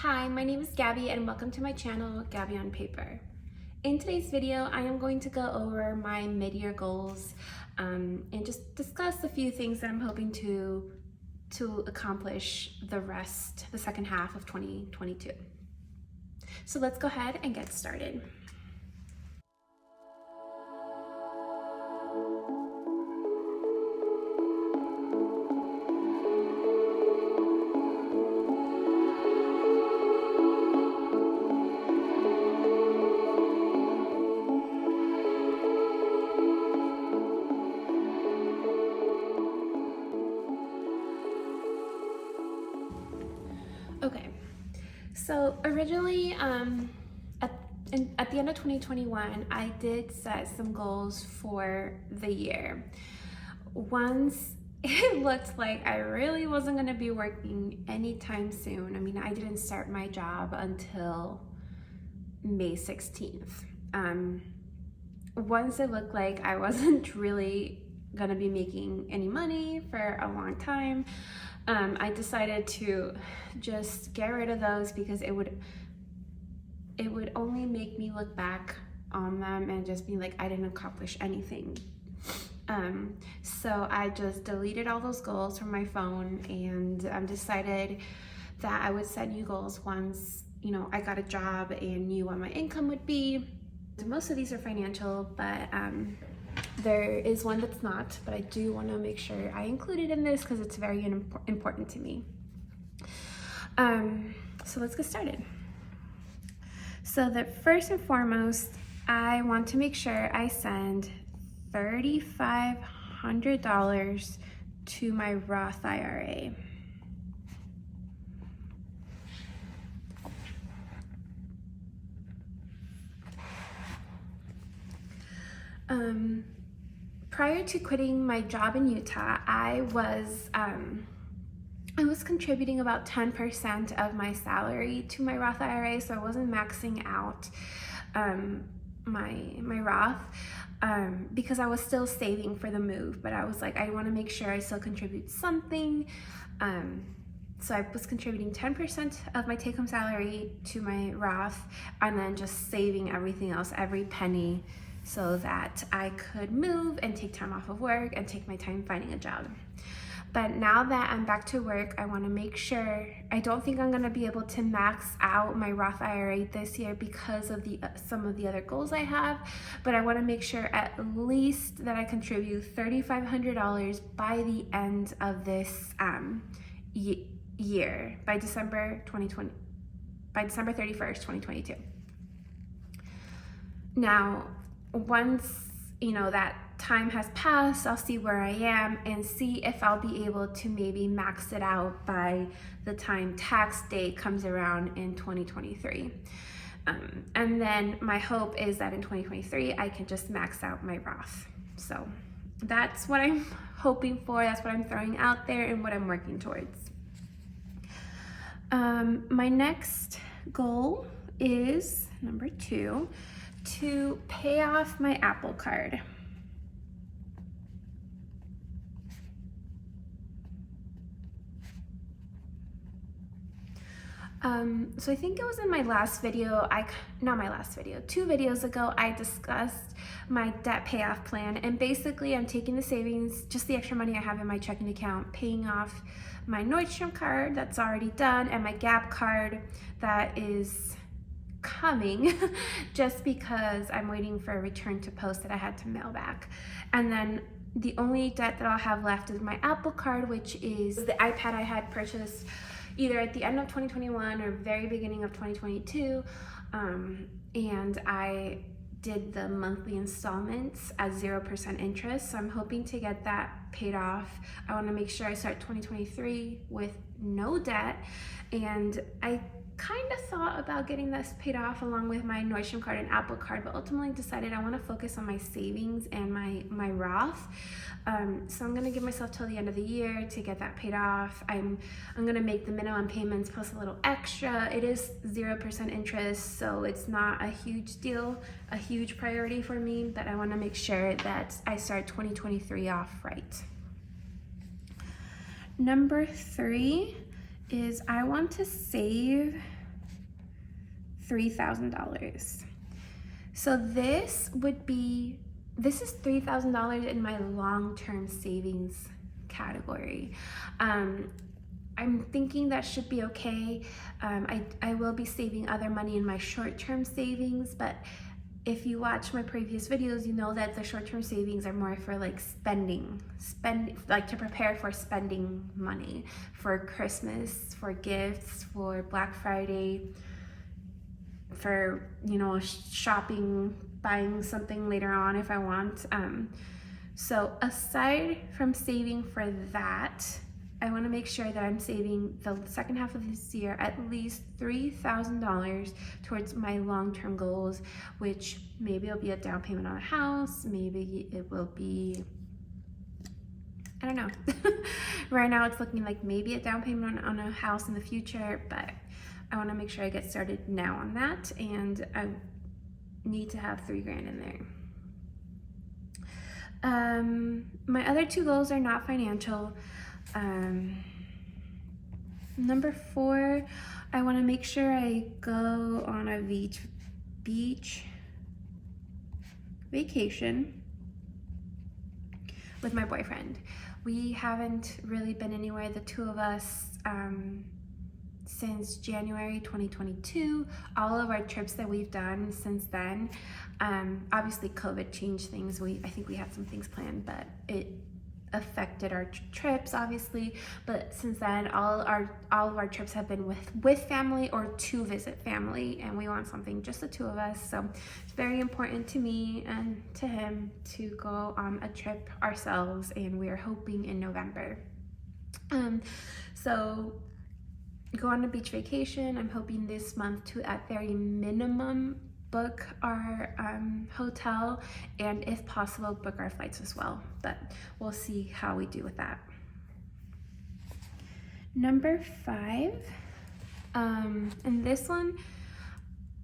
Hi, my name is Gabby and welcome to my channel, Gabby on Paper. In today's video, I am going to go over my mid-year goals and just discuss a few things that I'm hoping to accomplish the second half of 2022. So let's go ahead and get started. Okay, so originally at the end of 2021, I did set some goals for the year. Once it looked like I really wasn't going to be working anytime soon. I mean, I didn't start my job until May 16th. Once it looked like I wasn't really going to be making any money for a long time, I decided to just get rid of those because it would only make me look back on them and just be like, I didn't accomplish anything. So I just deleted all those goals from my phone and decided that I would set new goals once, I got a job and knew what my income would be. Most of these are financial, but there is one that's not, but I do want to make sure I include it in this because it's very important to me. So let's get started. So the first and foremost, I want to make sure I send $3,500 to my Roth IRA. Prior to quitting my job in Utah, I was contributing about 10% of my salary to my Roth IRA, so I wasn't maxing out my Roth because I was still saving for the move, but I was like, I want to make sure I still contribute something. So I was contributing 10% of my take-home salary to my Roth and then just saving everything else, every penny, so that I could move and take time off of work and take my time finding a job. But now that I'm back to work, I want to make sure, I don't think I'm going to be able to max out my Roth IRA this year because of some of the other goals I have, but I want to make sure at least that I contribute $3,500 by the end of this year, by December 31st, 2022. Now, once that time has passed, I'll see where I am and see if I'll be able to maybe max it out by the time tax day comes around in 2023. And then my hope is that in 2023, I can just max out my Roth. So that's what I'm hoping for. That's what I'm throwing out there and what I'm working towards. My next goal is number 2, to pay off my Apple Card. So I think it was in my last video, 2 videos ago, I discussed my debt payoff plan, and basically I'm taking the savings, just the extra money I have in my checking account, paying off my Nordstrom card that's already done and my Gap card that is coming just because I'm waiting for a return to post that I had to mail back. And then the only debt that I'll have left is my Apple Card, which is the iPad I had purchased either at the end of 2021 or very beginning of 2022, and I did the monthly installments at 0% interest, so I'm hoping to get that paid off. I want to make sure I start 2023 with no debt, and I kind of thought about getting this paid off along with my Nordstrom card and Apple Card, but ultimately decided I want to focus on my savings and my Roth. So I'm gonna give myself till the end of the year to get that paid off. I'm gonna make the minimum payments plus a little extra. It is 0% interest, so it's not a huge deal, a huge priority for me, but I want to make sure that I start 2023 off right. Number 3 is I want to save $3,000. So this is $3,000 in my long-term savings category. I'm thinking that should be okay. I will be saving other money in my short-term savings, but if you watch my previous videos, you know that the short-term savings are more for like like to prepare for spending money for Christmas, for gifts, for Black Friday, for, you know, shopping, buying something later on if I want. So aside from saving for that, I want to make sure that I'm saving the second half of this year at least $3,000 towards my long-term goals, which maybe it'll be a down payment on a house, maybe it will be, I don't know. Right now it's looking like maybe a down payment on a house in the future, but I want to make sure I get started now on that, and I need to have $3 grand in there. My other two goals are not financial. Number 4, I want to make sure I go on a beach vacation with my boyfriend. We haven't really been anywhere, the two of us, since January 2022. All of our trips that we've done since then, obviously COVID changed things. I think we had some things planned, but it affected our trips, obviously. But since then, all of our trips have been with family or to visit family, and we want something just the two of us. So it's very important to me and to him to go on a trip ourselves, and we are hoping in November. So go on a beach vacation. I'm hoping this month to, at very minimum, book our hotel, and if possible book our flights as well, but we'll see how we do with that. Number 5, and this one,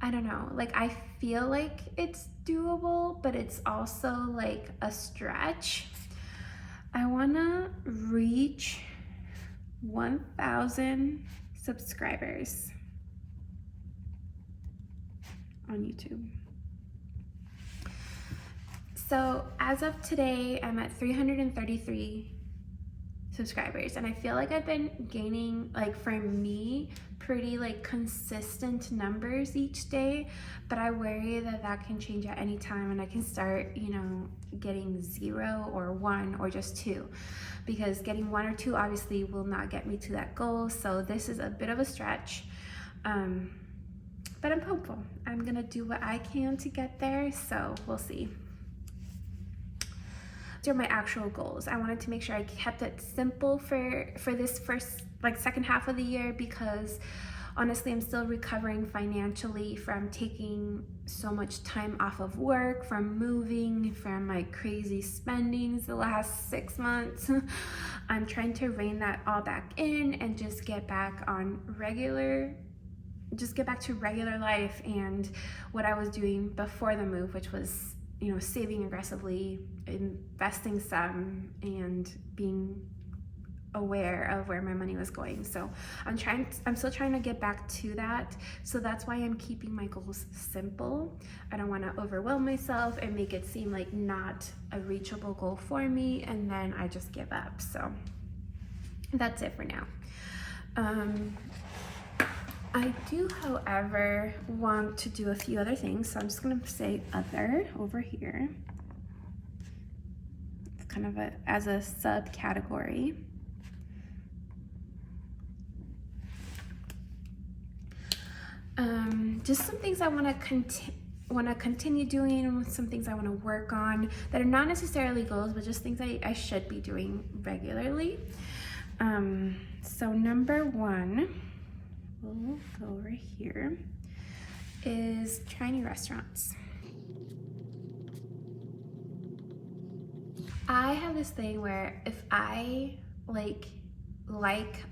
I don't know, like I feel like it's doable, but it's also like a stretch. I want to reach 1,000 subscribers on YouTube. So as of today, I'm at 333 subscribers, and I feel like I've been gaining, like for me, pretty like consistent numbers each day, but I worry that can change at any time, and I can start, you know, getting 0 or 1 or just 2, because getting 1 or 2 obviously will not get me to that goal. So this is a bit of a stretch, but I'm hopeful. I'm gonna do what I can to get there, so we'll see. These are my actual goals. I wanted to make sure I kept it simple for this second half of the year, because honestly I'm still recovering financially from taking so much time off of work, from moving, from my crazy spendings the last 6 months. I'm trying to rein that all back in and just get back to regular life and what I was doing before the move, which was, you know, saving aggressively, investing some, and being aware of where my money was going. So I'm still trying to get back to that. So that's why I'm keeping my goals simple. I don't want to overwhelm myself and make it seem like not a reachable goal for me, and then I just give up. So that's it for now. I do, however, want to do a few other things, so I'm just going to say other over here. It's kind of as a subcategory. Just some things I want to continue doing, some things I want to work on that are not necessarily goals, but just things I should be doing regularly. So number 1, we'll go over here, is try new restaurants. I have this thing where if I like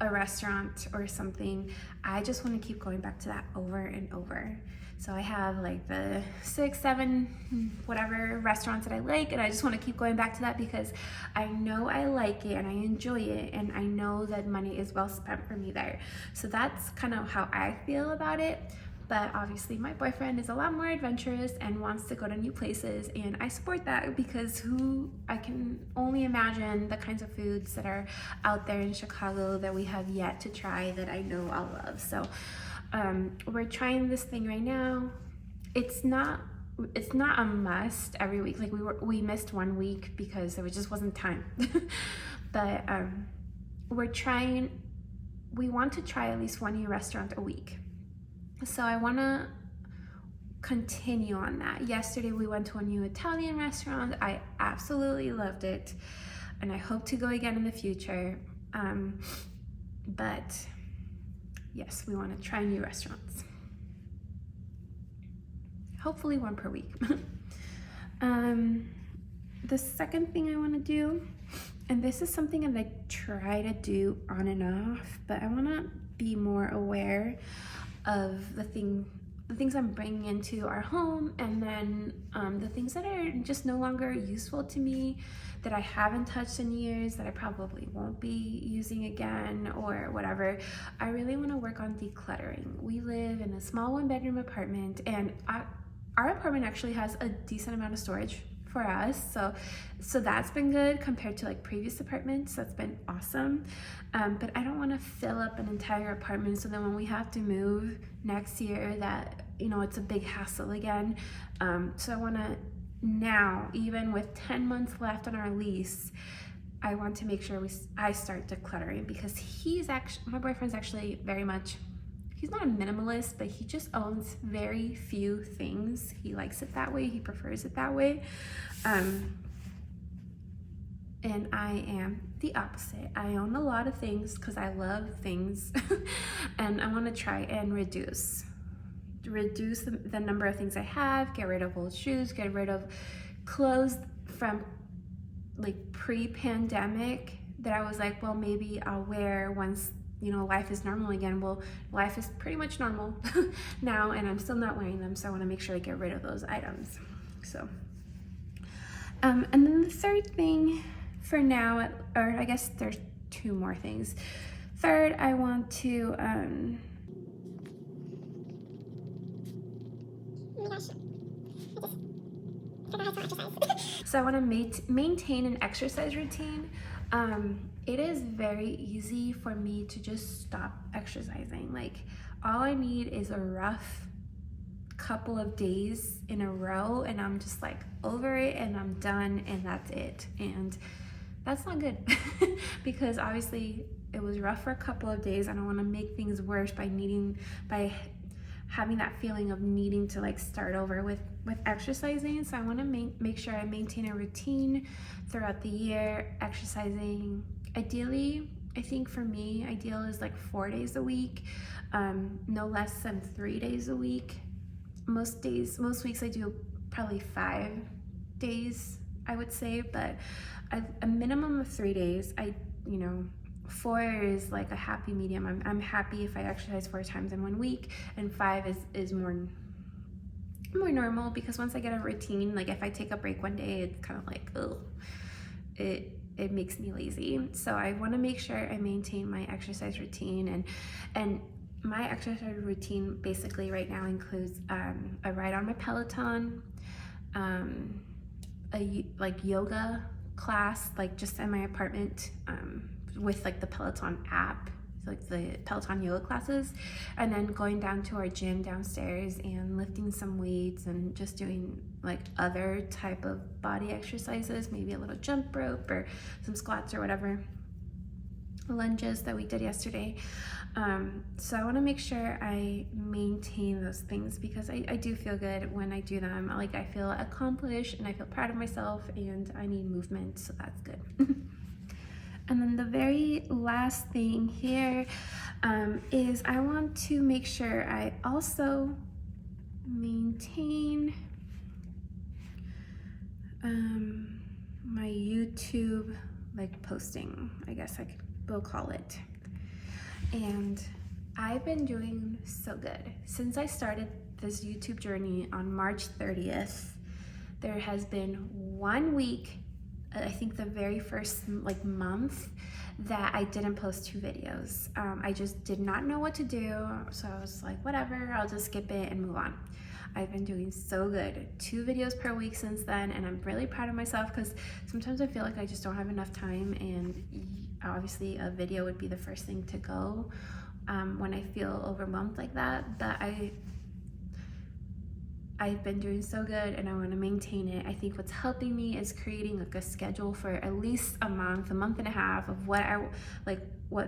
a restaurant or something, I just want to keep going back to that over and over. So I have like the 6, 7, whatever restaurants that I like, and I just want to keep going back to that because I know I like it and I enjoy it, and I know that money is well spent for me there. So that's kind of how I feel about it. But obviously my boyfriend is a lot more adventurous and wants to go to new places, and I support that because I can only imagine the kinds of foods that are out there in Chicago that we have yet to try that I know I'll love. So we're trying this thing right now. It's not a must every week. Like we missed 1 week because there just wasn't time. But we want to try at least one new restaurant a week. So I want to continue on that. Yesterday we went to a new Italian restaurant. I absolutely loved it, and I hope to go again in the future. But yes, we want to try new restaurants. Hopefully 1 per week. The second thing I want to do, and this is something that I try to do on and off, but I want to be more aware of the things I'm bringing into our home, and then the things that are just no longer useful to me, that I haven't touched in years, that I probably won't be using again or whatever. I really want to work on decluttering. We live in a small 1-bedroom apartment, and our apartment actually has a decent amount of storage for us, so that's been good compared to like previous apartments. That's been awesome. But I don't want to fill up an entire apartment so then when we have to move next year that it's a big hassle again. So I want to now, even with 10 months left on our lease, I want to make sure I start decluttering, because my boyfriend's actually very much, he's not a minimalist, but he just owns very few things. He likes it that way. He prefers it that way. And I am the opposite. I own a lot of things because I love things. And I want to try and reduce the number of things I have, get rid of old shoes, get rid of clothes from like pre-pandemic that I was like, well, maybe I'll wear once life is normal again. Well, life is pretty much normal now, and I'm still not wearing them, so I want to make sure I get rid of those items. So, and then the third thing for now, or I guess there's 2 more things. Third, I want to, so I want to maintain an exercise routine. It is very easy for me to just stop exercising. Like, all I need is a rough couple of days in a row and I'm just like over it and I'm done and that's it. And that's not good because obviously it was rough for a couple of days. I don't want to make things worse by having that feeling of needing to like start over with exercising. So I want to make sure I maintain a routine throughout the year, exercising. Ideally, I think for me, ideal is like 4 days a week, no less than 3 days a week. Most weeks I do probably 5 days, I would say, but a minimum of 3 days. 4 is like a happy medium. I'm happy if I exercise 4 times in 1 week, and 5 is more normal, because once I get a routine, like if I take a break one day, it's kind of like, ugh, it makes me lazy. So I want to make sure I maintain my exercise routine, and my exercise routine basically right now includes a ride on my Peloton, a like yoga class, like just in my apartment, with like the Peloton app, like the Peloton yoga classes, and then going down to our gym downstairs and lifting some weights and just doing like other type of body exercises, maybe a little jump rope or some squats or whatever, lunges that we did yesterday. So I want to make sure I maintain those things, because I do feel good when I do them. Like, I feel accomplished and I feel proud of myself, and I need movement, so that's good. And then the very last thing here is I want to make sure I also maintain my YouTube like posting, I guess we'll call it. And I've been doing so good. Since I started this YouTube journey on March 30th, there has been 1 week, I think the very first like month, that I didn't post 2 videos. I just did not know what to do, so I was like, whatever, I'll just skip it and move on. I've been doing so good, 2 videos per week since then, and I'm really proud of myself because sometimes I feel like I just don't have enough time, and obviously a video would be the first thing to go when I feel overwhelmed like that. But I've been doing so good and I want to maintain it. I think what's helping me is creating like a schedule for at least a month and a half of what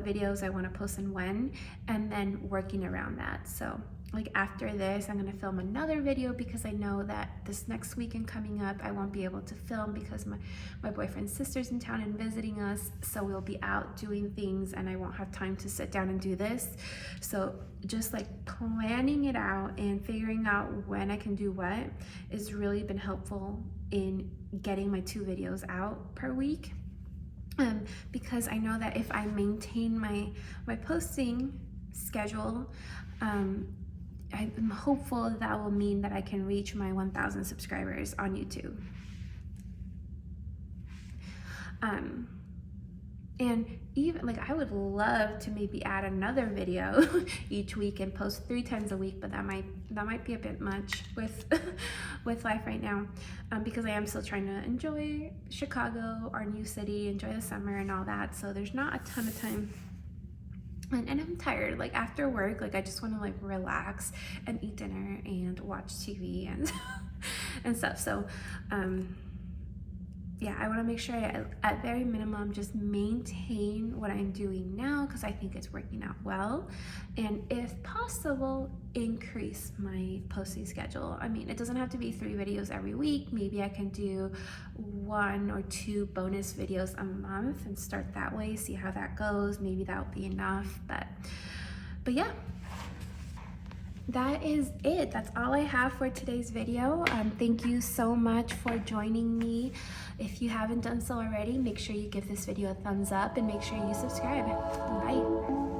videos I want to post and when, and then working around that. So like after this, I'm gonna film another video because I know that this next weekend coming up, I won't be able to film because my boyfriend's sister's in town and visiting us. So we'll be out doing things and I won't have time to sit down and do this. So just like planning it out and figuring out when I can do what has really been helpful in getting my 2 videos out per week. Because I know that if I maintain my posting schedule, I'm hopeful that will mean that I can reach my 1,000 subscribers on YouTube. And even like I would love to maybe add another video each week and post 3 times a week, but that might be a bit much with with life right now, because I am still trying to enjoy Chicago, our new city, enjoy the summer and all that. So there's not a ton of time. And I'm tired, like after work, like I just want to like relax and eat dinner and watch TV and and stuff. So yeah, I want to make sure I, at very minimum, just maintain what I'm doing now because I think it's working out well, and if possible, increase my posting schedule. I mean, it doesn't have to be 3 videos every week. Maybe I can do 1 or 2 bonus videos a month and start that way, see how that goes. Maybe that will be enough, but yeah. That is it. That's all I have for today's video. Thank you so much for joining me. If you haven't done so already, make sure you give this video a thumbs up and make sure you subscribe. Bye.